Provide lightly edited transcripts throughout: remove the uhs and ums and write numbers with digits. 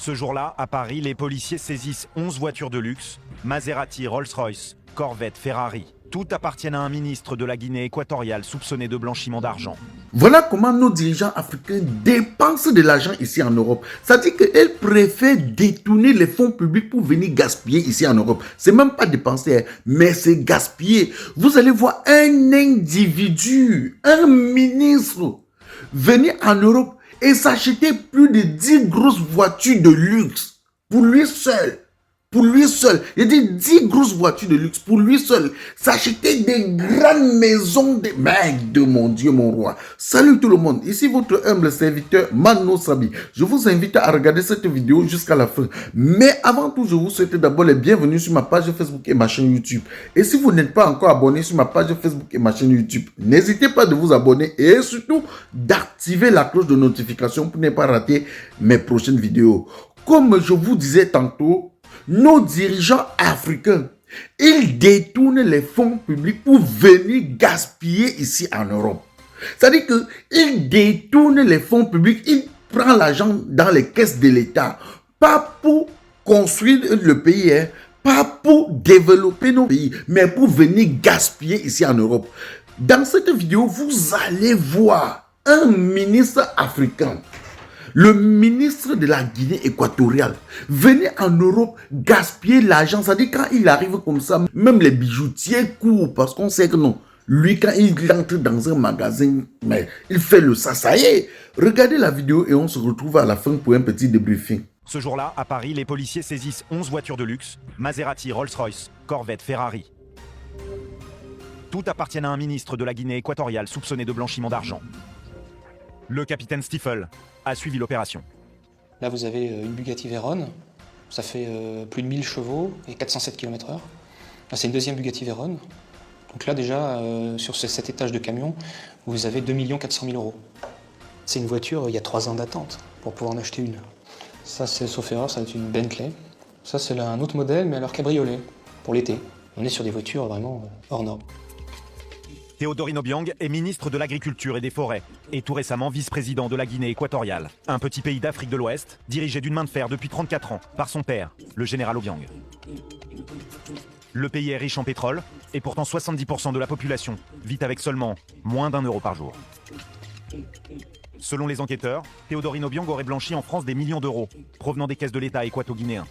Ce jour-là, à Paris, les policiers saisissent 11 voitures de luxe, Maserati, Rolls-Royce, Corvette, Ferrari. Toutes appartiennent à un ministre de la Guinée équatoriale soupçonné de blanchiment d'argent. Voilà comment nos dirigeants africains dépensent de l'argent ici en Europe. C'est-à-dire qu'ils préfèrent détourner les fonds publics pour venir gaspiller ici en Europe. C'est même pas dépenser, mais c'est gaspiller. Vous allez voir un individu, un ministre, venir en Europe et s'acheter plus de 10 grosses voitures de luxe pour lui seul. Pour lui seul, il dit 10 grosses voitures de luxe pour lui seul. S'acheter des grandes maisons de... Mec de mon Dieu, mon roi. Salut tout le monde, ici votre humble serviteur Mano Sabi. Je vous invite à regarder cette vidéo jusqu'à la fin. Mais avant tout, je vous souhaite d'abord les bienvenus sur ma page Facebook et ma chaîne YouTube. Et si vous n'êtes pas encore abonné sur ma page Facebook et ma chaîne YouTube, n'hésitez pas de vous abonner et surtout d'activer la cloche de notification pour ne pas rater mes prochaines vidéos. Comme je vous disais tantôt, nos dirigeants africains, ils détournent les fonds publics pour venir gaspiller ici en Europe. C'est-à-dire qu'ils détournent les fonds publics, ils prennent l'argent dans les caisses de l'État, pas pour construire le pays, pas pour développer nos pays, mais pour venir gaspiller ici en Europe. Dans cette vidéo, vous allez voir un ministre africain, le ministre de la Guinée équatoriale, venait en Europe gaspiller l'argent. C'est-à-dire quand il arrive comme ça, même les bijoutiers courent parce qu'on sait que non. Lui, quand il entre dans un magasin, mais il fait le ça y est. Regardez la vidéo et on se retrouve à la fin pour un petit débriefing. Ce jour-là, à Paris, les policiers saisissent 11 voitures de luxe, Maserati, Rolls-Royce, Corvette, Ferrari. Toutes appartiennent à un ministre de la Guinée équatoriale soupçonné de blanchiment d'argent. Le capitaine Stifel a suivi l'opération. Là, vous avez une Bugatti Veyron, ça fait plus de 1000 chevaux et 407 km/h. Là, c'est une deuxième Bugatti Veyron. Donc là, déjà, sur cet étage de camion, vous avez 2 400 000 euros. C'est une voiture, il y a 3 ans d'attente pour pouvoir en acheter une. Ça, c'est, sauf erreur, ça va être une Bentley. Ça, c'est un autre modèle, mais alors cabriolet, pour l'été. On est sur des voitures vraiment hors normes. Théodorine Obiang est ministre de l'Agriculture et des Forêts, et tout récemment vice-président de la Guinée équatoriale, un petit pays d'Afrique de l'Ouest, dirigé d'une main de fer depuis 34 ans par son père, le général Obiang. Le pays est riche en pétrole, et pourtant 70% de la population vit avec seulement moins d'1 euro par jour. Selon les enquêteurs, Théodorine Obiang aurait blanchi en France des millions d'euros, provenant des caisses de l'État équato-guinéen.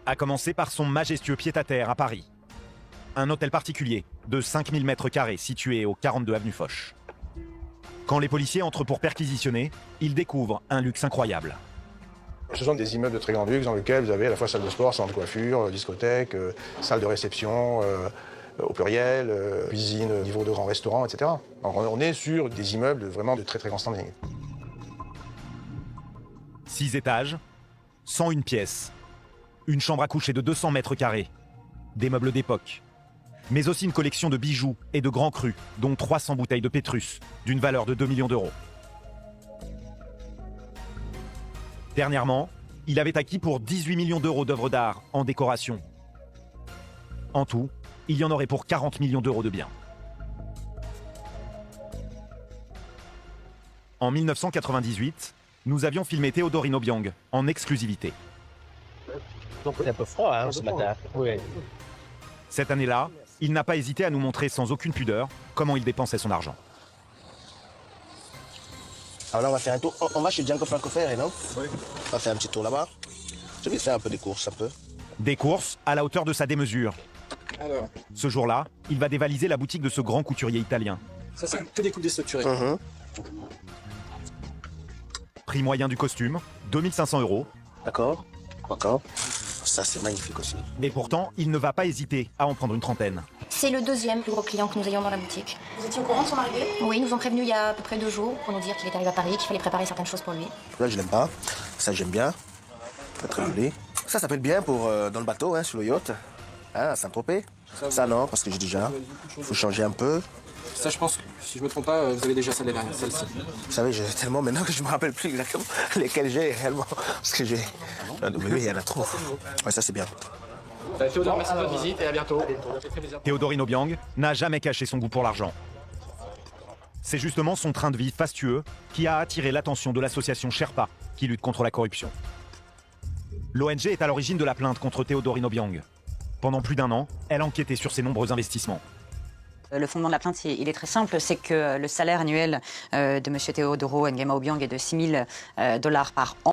A commencer par son majestueux pied-à-terre à Paris. Un hôtel particulier de 5000 m² situé au 42 avenue Foch. Quand les policiers entrent pour perquisitionner, ils découvrent un luxe incroyable. Ce sont des immeubles de très grand luxe dans lesquels vous avez à la fois salle de sport, centre de coiffure, discothèque, salle de réception au pluriel, cuisine, niveau de grands restaurants, etc. Alors on est sur des immeubles vraiment de très grand standing. 6 étages, 101 pièces, une chambre à coucher de 200 m², des meubles d'époque, mais aussi une collection de bijoux et de grands crus, dont 300 bouteilles de Pétrus, d'une valeur de 2 millions d'euros. Dernièrement, il avait acquis pour 18 millions d'euros d'œuvres d'art en décoration. En tout, il y en aurait pour 40 millions d'euros de biens. En 1998, nous avions filmé Théodorine Obiang en exclusivité. C'est un peu froid hein, ce matin. Oui. Cette année-là, il n'a pas hésité à nous montrer sans aucune pudeur comment il dépensait son argent. Alors là, on va faire un tour. On va chez Django Francoferré, non? Oui. On va faire un petit tour là-bas. Je vais faire un peu des courses, un peu. Des courses à la hauteur de sa démesure. Alors, Ce jour-là, il va dévaliser la boutique de ce grand couturier italien. ça c'est que des coupes déstructurées. Prix moyen du costume, 2500 euros. D'accord. D'accord. Ça, c'est magnifique aussi. Et pourtant, il ne va pas hésiter à en prendre une trentaine. C'est le deuxième plus gros client que nous ayons dans la boutique. Vous étiez au courant de son arrivée? Oui, ils nous ont prévenus il y a à peu près 2 jours pour nous dire qu'il était arrivé à Paris, qu'il fallait préparer certaines choses pour lui. Là, je l'aime pas. Ça, j'aime bien. Pas très joli. Ça s'appelle bien pour dans le bateau, hein, sur le yacht. Hein, à Saint-Tropez. Ça, non, parce que j'ai déjà. Faut changer un peu. Ça, je pense, si je me trompe pas, vous avez déjà celle derrière, celle-ci. Vous savez, j'ai tellement maintenant que je me rappelle plus exactement lesquels j'ai réellement. Parce que j'ai. Mais oui, il y en a trop. Ouais, ça, c'est bien. Théodore, merci de votre visite et à bientôt. Théodorine Obiang n'a jamais caché son goût pour l'argent. C'est justement son train de vie fastueux qui a attiré l'attention de l'association Sherpa, qui lutte contre la corruption. L'ONG est à l'origine de la plainte contre Théodorine Obiang. Pendant plus d'1 an, elle enquêtait sur ses nombreux investissements. Le fondement de la plainte, il est très simple, c'est que le salaire annuel de M. Teodoro Nguema Obiang est de $6 000 par an.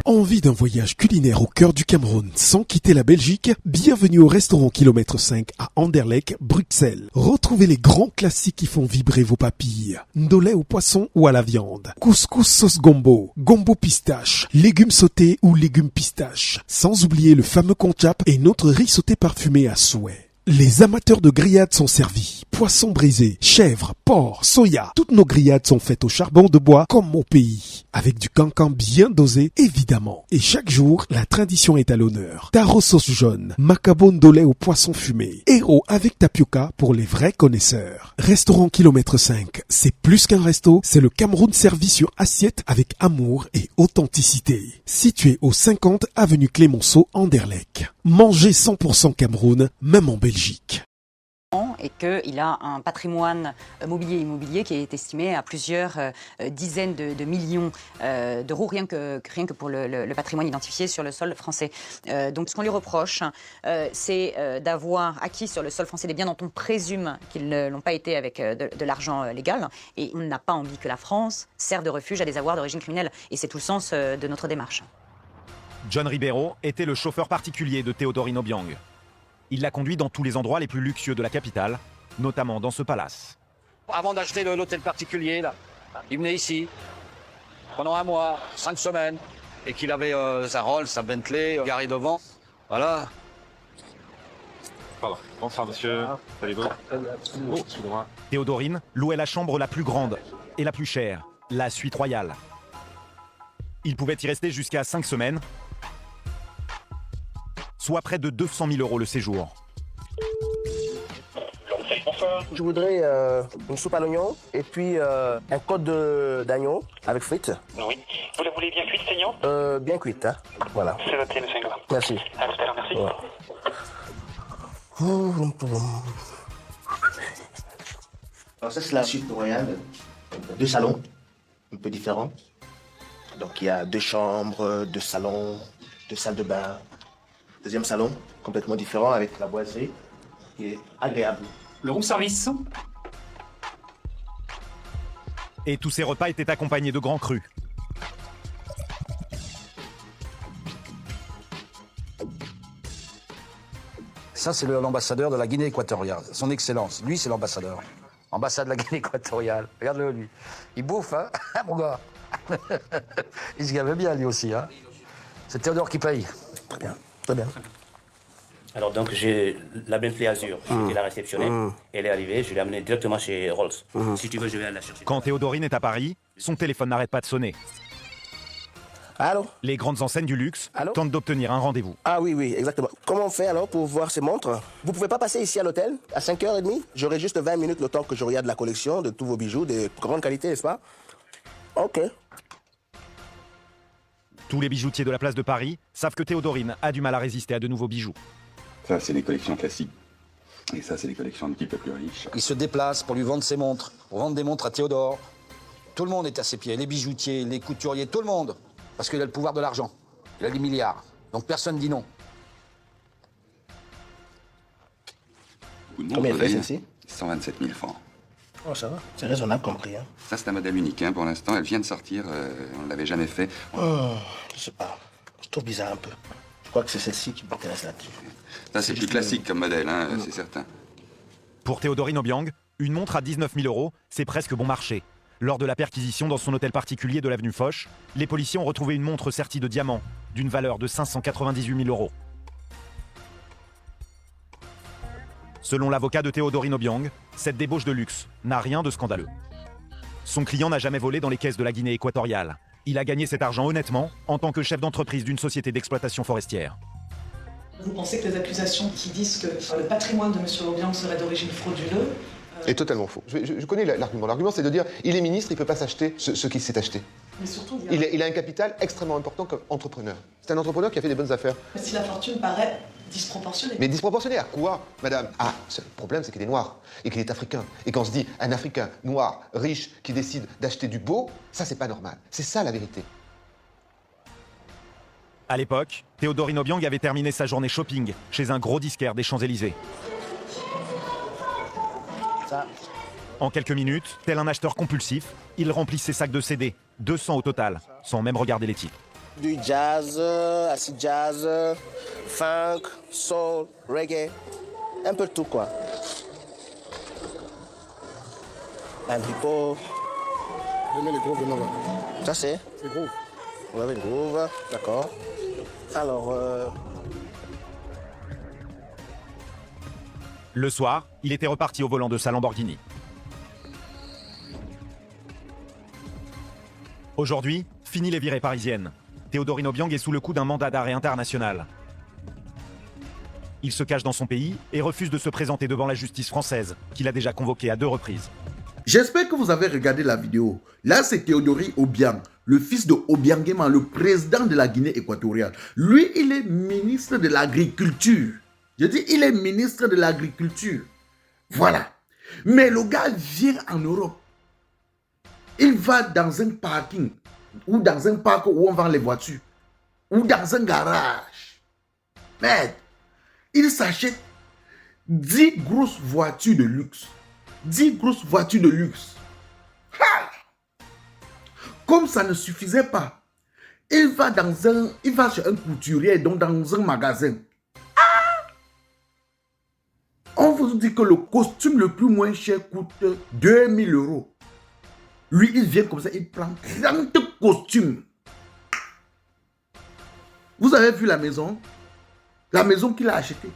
Envie d'un voyage culinaire au cœur du Cameroun sans quitter la Belgique? Bienvenue au restaurant Kilomètre 5 à Anderlecht, Bruxelles. Retrouvez les grands classiques qui font vibrer vos papilles. Ndolé au poisson ou à la viande. Couscous sauce gombo, gombo pistache, légumes sautés ou légumes pistache. Sans oublier le fameux konchap et notre riz sauté parfumé à souhait. Les amateurs de grillades sont servis. Poissons brisés, chèvres, porc, soya. Toutes nos grillades sont faites au charbon de bois comme au pays. Avec du cancan bien dosé, évidemment. Et chaque jour, la tradition est à l'honneur. Taro sauce jaune, macabo ndolé au poisson fumé. Héros avec tapioca pour les vrais connaisseurs. Restaurant Kilomètre 5, c'est plus qu'un resto, c'est le Cameroun servi sur assiette avec amour et authenticité. Situé au 50 avenue Clémenceau, Anderlecht. Mangez 100% Cameroun, même en Belgique. Et qu'il a un patrimoine mobilier et immobilier qui est estimé à plusieurs dizaines de millions d'euros, rien que pour le patrimoine identifié sur le sol français. Donc ce qu'on lui reproche, c'est d'avoir acquis sur le sol français des biens dont on présume qu'ils ne l'ont pas été avec de l'argent légal. Et on n'a pas envie que la France serve de refuge à des avoirs d'origine criminelle. Et c'est tout le sens de notre démarche. John Ribeiro était le chauffeur particulier de Théodorine Obiang. Il l'a conduit dans tous les endroits les plus luxueux de la capitale, notamment dans ce palace. Avant d'acheter l'hôtel particulier, là, il venait ici pendant 1 mois, 5 semaines, et qu'il avait sa Rolls, sa Bentley garée devant. Voilà. Pardon. Bonsoir monsieur. Allez-vous. Oh, excusez-moi. Théodorine louait la chambre la plus grande et la plus chère, la suite royale. Il pouvait y rester jusqu'à 5 semaines, soit près de 200 000 € le séjour. Je voudrais une soupe à l'oignon et puis un côte d'agneau avec frites. Oui. Vous la voulez bien cuite, seigneur? Bien cuite, hein. Voilà. C'est noté, monsieur Ingla. Merci. À tout à l'heure, merci. Ouais. Alors ça, c'est la suite royale. 2 salons, un peu différents. Donc il y a 2 chambres, 2 salons, 2 salles de bain. Deuxième salon, complètement différent avec la boiserie, qui est agréable. Le room service. Et tous ces repas étaient accompagnés de grands crus. Ça, c'est l'ambassadeur de la Guinée équatoriale. Son Excellence. Lui, c'est l'ambassadeur. Ambassade de la Guinée équatoriale. Regarde-le, lui. Il bouffe, hein, mon gars. Il se gave bien, lui aussi, hein. C'est Théodore qui paye. Très bien, très bien. Alors donc j'ai la Bentley Azure, j'ai la réceptionnée, elle est arrivée, je l'ai amenée directement chez Rolls. Si tu veux, je vais la chercher. Quand Théodorine est à Paris, son téléphone n'arrête pas de sonner. Allô? Les grandes enseignes du luxe tentent d'obtenir un rendez-vous. Ah oui, exactement. Comment on fait alors pour voir ces montres? Vous pouvez pas passer ici à l'hôtel à 5h30? J'aurai juste 20 minutes le temps que je regarde la collection de tous vos bijoux de grande qualité, n'est-ce pas? Ok. Tous les bijoutiers de la place de Paris savent que Théodorine a du mal à résister à de nouveaux bijoux. Ça, c'est les collections classiques. Et ça, c'est les collections un petit peu plus riches. Il se déplace pour lui vendre ses montres, pour vendre des montres à Théodore. Tout le monde est à ses pieds, les bijoutiers, les couturiers, tout le monde. Parce qu'il a le pouvoir de l'argent. Il a des milliards. Donc personne dit non. Combien fait celle-ci? 127 000 francs. Oh, ça va. C'est raisonnable comme prix. Hein. Ça, c'est un modèle unique, hein, pour l'instant. Elle vient de sortir. On ne l'avait jamais fait. Je sais pas. Je trouve bizarre un peu. Je crois que c'est celle-ci qui m'intéresse là-dessus. Ça, c'est plus classique comme modèle, hein, c'est certain. Pour Théodorine Obiang, une montre à 19 000 €, c'est presque bon marché. Lors de la perquisition dans son hôtel particulier de l'avenue Foch, les policiers ont retrouvé une montre sertie de diamants d'une valeur de 598 000 €. Selon l'avocat de Théodorine Obiang, cette débauche de luxe n'a rien de scandaleux. Son client n'a jamais volé dans les caisses de la Guinée équatoriale. Il a gagné cet argent honnêtement en tant que chef d'entreprise d'une société d'exploitation forestière. Vous pensez que les accusations qui disent que le patrimoine de M. Obiang serait d'origine frauduleuse est totalement faux. Je connais l'argument. L'argument, c'est de dire il est ministre, il ne peut pas s'acheter ce qu'il s'est acheté. Mais surtout, Il a un capital extrêmement important comme entrepreneur. C'est un entrepreneur qui a fait des bonnes affaires. Mais si la fortune paraît disproportionnée. Mais disproportionné à quoi, madame? Ah, le problème, c'est qu'il est noir et qu'il est africain. Et quand on se dit un Africain noir, riche, qui décide d'acheter du beau, ça, c'est pas normal. C'est ça, la vérité. À l'époque, Théodorine Obiang avait terminé sa journée shopping chez un gros disquaire des Champs-Élysées. En quelques minutes, tel un acheteur compulsif, il remplit ses sacs de CD, 200 au total, sans même regarder les titres. Du jazz, acid jazz, funk, soul, reggae, un peu tout quoi. Un hip-hop. Donnez les grooves de Nova. Ça c'est? C'est groove. Ouais, les grooves, d'accord. Alors, Le soir, il était reparti au volant de sa Lamborghini. Aujourd'hui, fini les virées parisiennes. Théodorine Obiang est sous le coup d'un mandat d'arrêt international. Il se cache dans son pays et refuse de se présenter devant la justice française, qu'il a déjà convoquée à 2 reprises. J'espère que vous avez regardé la vidéo. Là, c'est Théodorine Obiang, le fils de Obiang Nguema, le président de la Guinée équatoriale. Lui, il est ministre de l'Agriculture. Je dis, il est ministre de l'Agriculture. Voilà. Mais le gars vient en Europe. Il va dans un parking, ou dans un parc où on vend les voitures, ou dans un garage. Merde. Il s'achète 10 grosses voitures de luxe. 10 grosses voitures de luxe. Ha! Comme ça ne suffisait pas, il va chez un couturier, donc dans un magasin. Ah! On vous dit que le costume le plus moins cher coûte 2000 €. Lui, il vient comme ça, il prend 30 costumes. Vous avez vu la maison? La maison qu'il a achetée.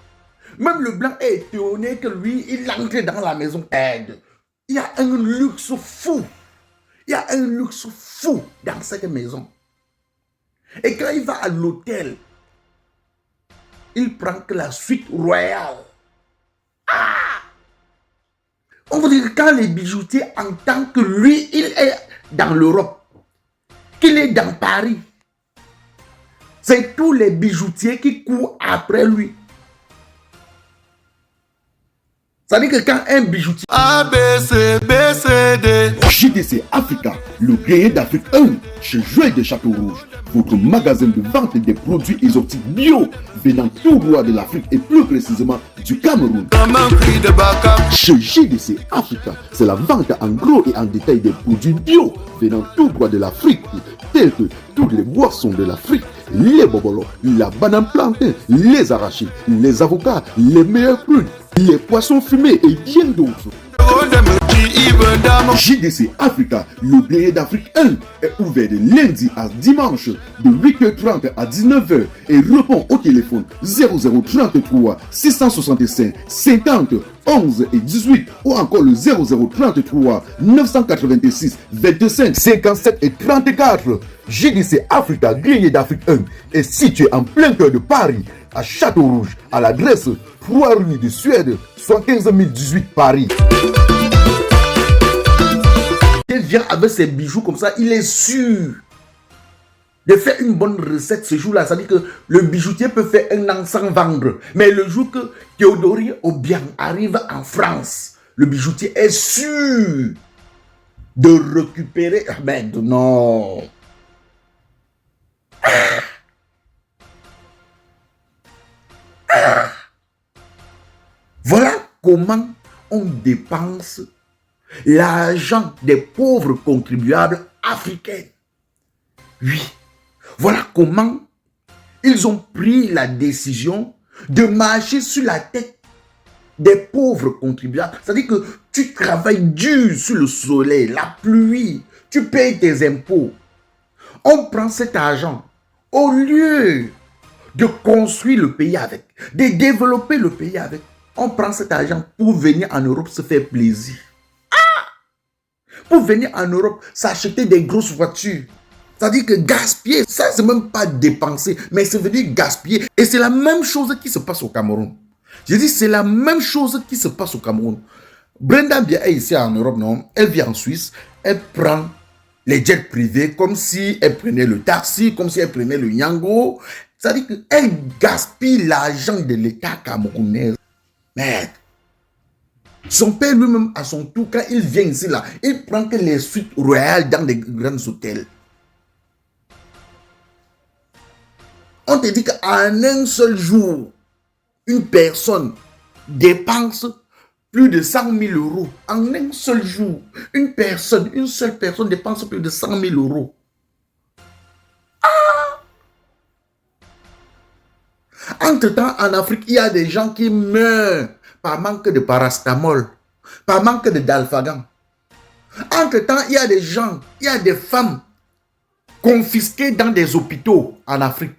Même le blanc est étonné que lui, il entre dans la maison. Il y a un luxe fou. Il y a un luxe fou dans cette maison. Et quand il va à l'hôtel, il prend que la suite royale. Ah! On vous dit que quand les bijoutiers entendent que lui, il est dans l'Europe, qu'il est dans Paris, c'est tous les bijoutiers qui courent après lui. Ça veut dire que quand un bijoutier JDC Africa, le grenier d'Afrique 1, chez Joël de Château-Rouge, votre magasin de vente des produits exotiques bio venant tout droit de l'Afrique et plus précisément du Cameroun. Chez JDC Africa, c'est la vente en gros et en détail des produits bio venant tout droit de l'Afrique, tels que toutes les boissons de l'Afrique, les bobolos, la banane plantain, les arachides, les avocats, les meilleurs prunes, les poissons fumés et bien d'autres. JDC Africa, le grenier d'Afrique 1, est ouvert de lundi à dimanche de 8h30 à 19h et répond au téléphone 0033 665 50 11 et 18 ou encore le 0033 986 25 57 et 34. JDC Africa, grenier d'Afrique 1 est situé en plein cœur de Paris, à Château-Rouge, à l'adresse 3 rue de Suède, 75 018 Paris. Il vient avec ses bijoux comme ça, il est sûr de faire une bonne recette ce jour-là. Ça veut dire que le bijoutier peut faire un an sans vendre. Mais le jour que Théodorine Obiang arrive en France, le bijoutier est sûr de récupérer. Merde, non. Voilà comment on dépense l'argent des pauvres contribuables africains. Oui, voilà comment ils ont pris la décision de marcher sur la tête des pauvres contribuables. C'est-à-dire que tu travailles dur sur le soleil, la pluie, tu payes tes impôts. On prend cet argent au lieu de construire le pays avec, de développer le pays avec. On prend cet argent pour venir en Europe se faire plaisir. Pour venir en Europe, s'acheter des grosses voitures. C'est-à-dire que gaspiller, ça c'est même pas dépenser, mais c'est venir gaspiller. Et c'est la même chose qui se passe au Cameroun. Je dis, c'est la même chose qui se passe au Cameroun. Brenda Bia est ici en Europe, non? Elle vit en Suisse, elle prend les jets privés, comme si elle prenait le taxi, comme si elle prenait le Yango. C'est-à-dire qu'elle gaspille l'argent de l'État camerounais. Merde. Son père lui-même, à son tour, quand il vient ici, là, il prend que les suites royales dans des grands hôtels. On te dit qu'en un seul jour, une personne dépense plus de 100 000 euros. En un seul jour, une seule personne dépense plus de 100 000 euros. Entre-temps, en Afrique, il y a des gens qui meurent par manque de paracétamol, par manque de dalfagan. Entre-temps, il y a des gens, il y a des femmes confisquées dans des hôpitaux en Afrique.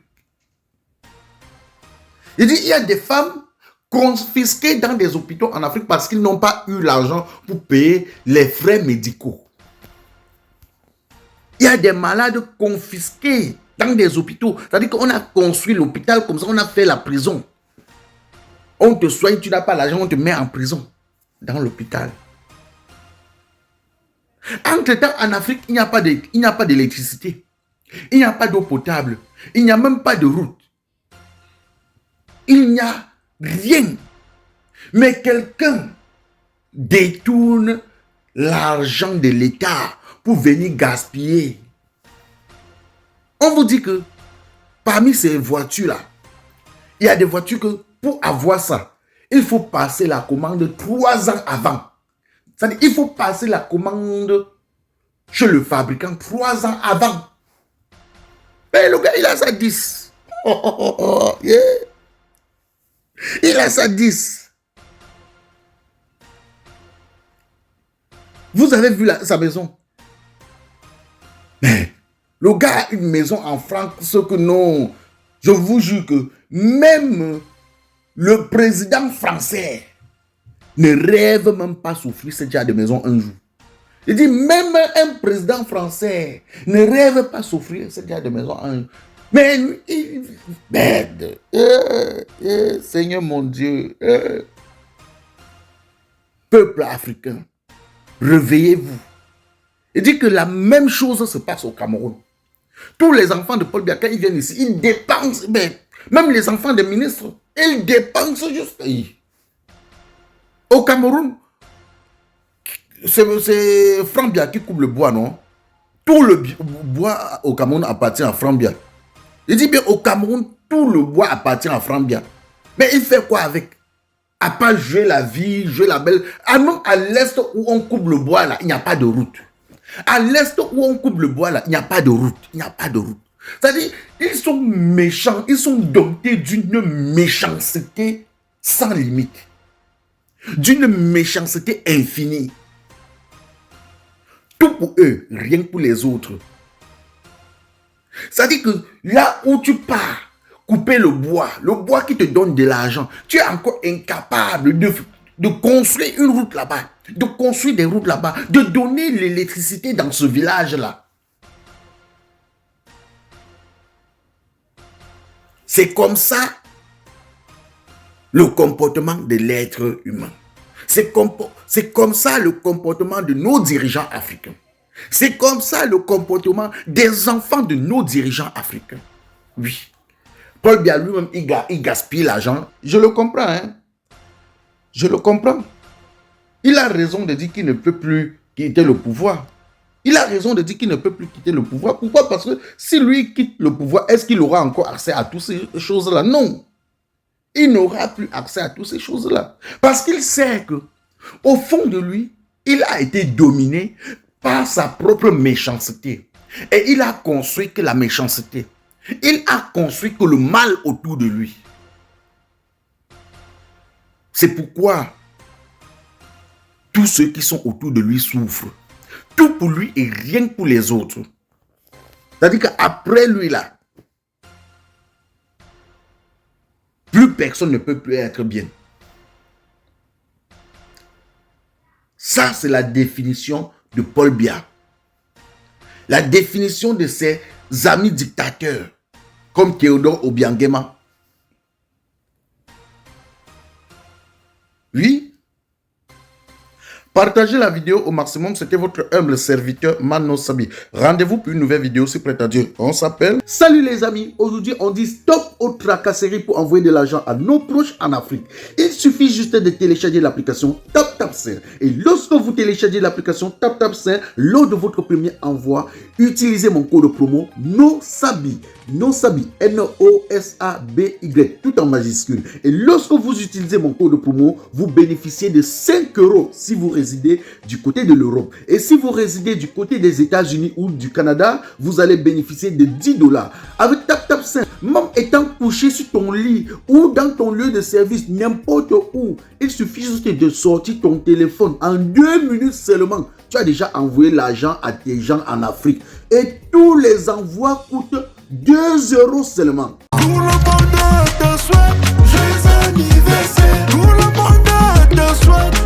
Il dit, il y a des femmes confisquées dans des hôpitaux en Afrique parce qu'ils n'ont pas eu l'argent pour payer les frais médicaux. Il y a des malades confisqués dans des hôpitaux. C'est-à-dire qu'on a construit l'hôpital comme ça, on a fait la prison. On te soigne, tu n'as pas l'argent, on te met en prison dans l'hôpital. Entre-temps, en Afrique, il n'y a pas d'électricité. Il n'y a pas d'eau potable. Il n'y a même pas de route. Il n'y a rien. Mais quelqu'un détourne l'argent de l'État pour venir gaspiller. On vous dit que parmi ces voitures-là, il y a des voitures que pour avoir ça, il faut passer la commande 3 ans avant. C'est-à-dire il faut passer la commande chez le fabricant 3 ans avant. Mais le gars, il a ça 10. Yeah. Il a ça 10. Vous avez vu sa maison? Mais le gars a une maison en France que non. Je vous jure que même le président français ne rêve même pas souffrir ce genre de maison un jour. Il dit même un président français ne rêve pas souffrir ce genre de maison un jour. Mais il merde. Seigneur mon Dieu. Peuple africain, réveillez-vous. Il dit que la même chose se passe au Cameroun. Tous les enfants de Paul Biya, quand ils viennent ici, ils dépensent. Même les enfants des ministres, ils dépensent juste. Au Cameroun, c'est Franck Biya qui coupe le bois, non? Tout le bois au Cameroun appartient à Franck Biya. Il dit bien au Cameroun, tout le bois appartient à Franck Biya. Mais il fait quoi avec? À part jouer la vie, jouer la belle. Même à l'est où on coupe le bois, là, il n'y a pas de route. À l'est où on coupe le bois, là, il n'y a pas de route. Il n'y a pas de route. C'est-à-dire, ils sont méchants, ils sont dotés d'une méchanceté sans limite. D'une méchanceté infinie. Tout pour eux, rien que pour les autres. C'est-à-dire que là où tu pars couper le bois qui te donne de l'argent, tu es encore incapable de construire une route là-bas, de construire des routes là-bas, de donner l'électricité dans ce village-là. C'est comme ça le comportement de l'être humain. C'est comme ça le comportement de nos dirigeants africains. C'est comme ça le comportement des enfants de nos dirigeants africains. Oui. Paul Biya lui-même, il gaspille l'argent. Je le comprends, hein. Je le comprends. Il a raison de dire qu'il ne peut plus quitter le pouvoir. Il a raison de dire qu'il ne peut plus quitter le pouvoir. Pourquoi? Parce que si lui quitte le pouvoir, est-ce qu'il aura encore accès à toutes ces choses-là? Non. Il n'aura plus accès à toutes ces choses-là. Parce qu'il sait que, au fond de lui, il a été dominé par sa propre méchanceté. Et il a construit que la méchanceté. Il a construit que le mal autour de lui. C'est pourquoi tous ceux qui sont autour de lui souffrent. Tout pour lui et rien que pour les autres. C'est-à-dire qu'après lui là, plus personne ne peut plus être bien. Ça, c'est la définition de Paul Biya. La définition de ses amis dictateurs, comme Théodore Obiangema. Oui. Partagez la vidéo au maximum. C'était votre humble serviteur Mano Sabi. Rendez-vous pour une nouvelle vidéo sur Prêt à dire. On s'appelle. Salut les amis. Aujourd'hui, on dit stop aux tracasseries pour envoyer de l'argent à nos proches en Afrique. Il suffit juste de télécharger l'application TapTapSend. Et lorsque vous téléchargez l'application TapTapSend, lors de votre premier envoi, utilisez mon code promo NOSABI. NOSABI. N-O-S-A-B-Y. Tout en majuscule. Et lorsque vous utilisez mon code promo, vous bénéficiez de 5 € si vous résidez du côté de l'Europe. Et si vous résidez du côté des États-Unis ou du Canada, vous allez bénéficier de 10 $. Avec TapTapSend, même étant couché sur ton lit ou dans ton lieu de service, n'importe où, il suffit juste de sortir ton téléphone. En 2 minutes seulement, tu as déjà envoyé l'argent à tes gens en Afrique. Et tous les envois coûtent 2 € seulement. Tout le monde te souhaite joyeux anniversaire. Tout le monde te souhaite